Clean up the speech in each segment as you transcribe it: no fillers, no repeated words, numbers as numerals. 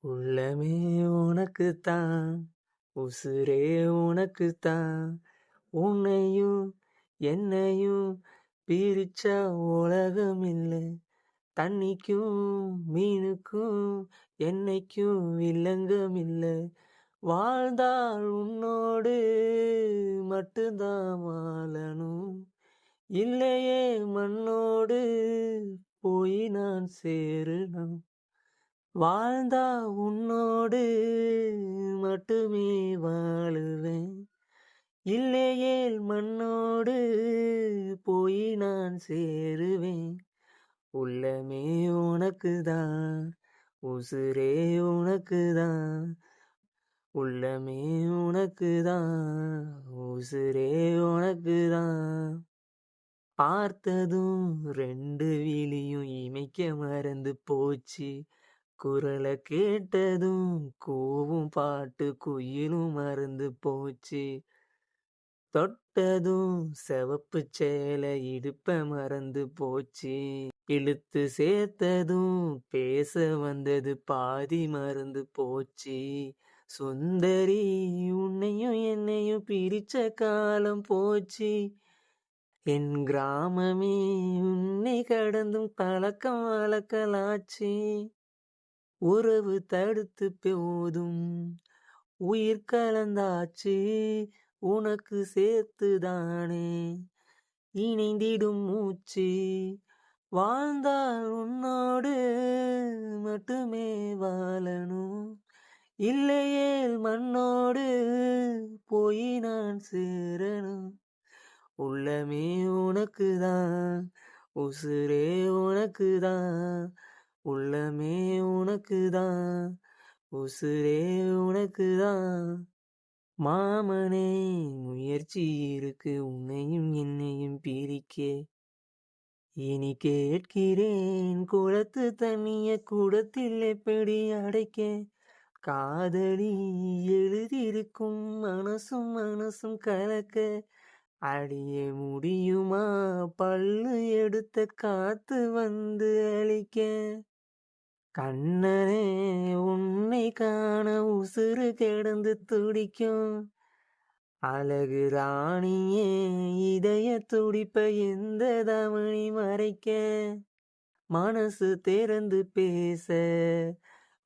உள்ளமே உனக்குத்தான், உசுரே உனக்குத்தான். உன்னையும் என்னையும் பிரிச்சா உலகம் இல்ல. தண்ணிக்கும் மீனுக்கும் என்னைக்கும் வில்லங்கம் இல்ல. வாழ்ந்தால் உன்னோடு மட்டும்தான் வாழணும். இல்லையே மண்ணோடு போய் நான் சேரணும். வாழ்ந்தா உன்னோடு மட்டுமே வாழுவேன். இல்லையேல் மண்ணோடு போய் நான் சேருவேன். உள்ளமே உனக்குதான், உசுரே உனக்குதான். உள்ளமே உனக்குதான், உசுரே உனக்குதான். பார்த்ததும் 2 விழியும் இமைக்க மறந்து போச்சு. குரலை கேட்டதும் கூவும் பாட்டு குயிலும் மறந்து போச்சு. தொட்டதும் சிவப்பு சேலை இடுப்ப மறந்து போச்சு. இழுத்து சேர்த்ததும் பேச வந்தது பாதி மறந்து போச்சு. சுந்தரி உன்னையும் என்னையும் பிரிச்ச காலம் போச்சு. என் கிராமமே உன்னை கடந்தும் பழக்கம் வழக்கலாச்சு. உறவு தடுத்து போதும் உயிர் கலந்தாச்சு. உனக்கு சேர்த்துதானே இணைந்திடும் மூச்சு. வாழ்ந்தால் உன்னோடு மட்டுமே வாழணும். இல்லையேல் மண்ணோடு போய் நான் சேரணும். உள்ளமே உனக்குதான், உசுரே உனக்குதான். உள்ளமே உனக்குதான், உசுரே உனக்குதான். மாமனே முயற்சி இருக்கு உன்னையும் என்னையும் பிரிக்க. இனி கேட்கிறேன் குளத்து தண்ணிய குடத்தில் எப்படி அடைக்க. காதலி எழுதியிருக்கும் மனசும் மனசும் கலக்க. அடிய முடியுமா பல்லு எடுத்த காத்து வந்து அழிக்க. கண்ணனே உன்னை காண உசுறு கிடந்து துடிக்கும். அழகு ராணியே இதய துடிப்ப எந்த தவணி மறைக்க. மனசு திறந்து பேச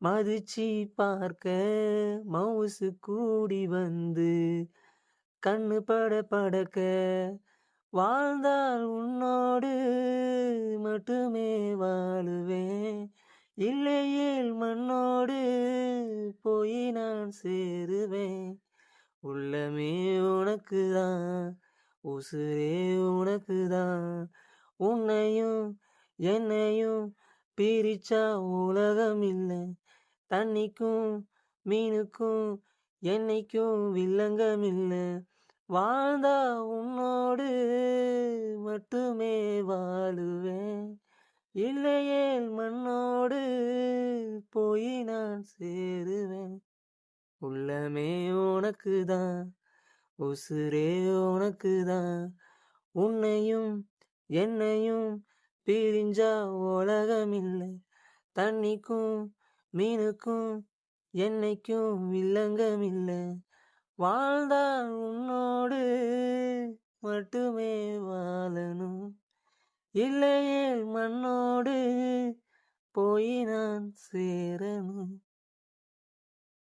மதிச்சு பார்க்க. மவுசு கூடி வந்து கண்ணு பட படக்க. வாழ்ந்தால் உன்னோடு மட்டுமே வாழுவேன். இல்லையேல் மண்ணோடு போய் நான் சேருவேன். உள்ளமே உனக்குதான், உசுரே உனக்குதான். உன்னையும் என்னையும் பிரிச்சா உலகம் இல்லை. தண்ணிக்கும் மீனுக்கும் என்னைக்கும் வில்லங்கம் இல்லை. வாழ்ந்தா உன்னோடு மட்டுமே வாழுவேன். இல்லையேல் மண்ணோடு போய் நான் சேருவேன். உள்ளமே உனக்குதான், உசுரே உனக்குதான். உன்னையும் என்னையும் பிரிஞ்சா உலகம் இல்லை. தண்ணிக்கும் மீனுக்கும் என்னைக்கும் வில்லங்கம் இல்லை. வாழ்ந்தால் உன்னோடு மட்டுமே வாழணும். இல்லையேல் மண்ணோடு போய் நான் சேரணும்.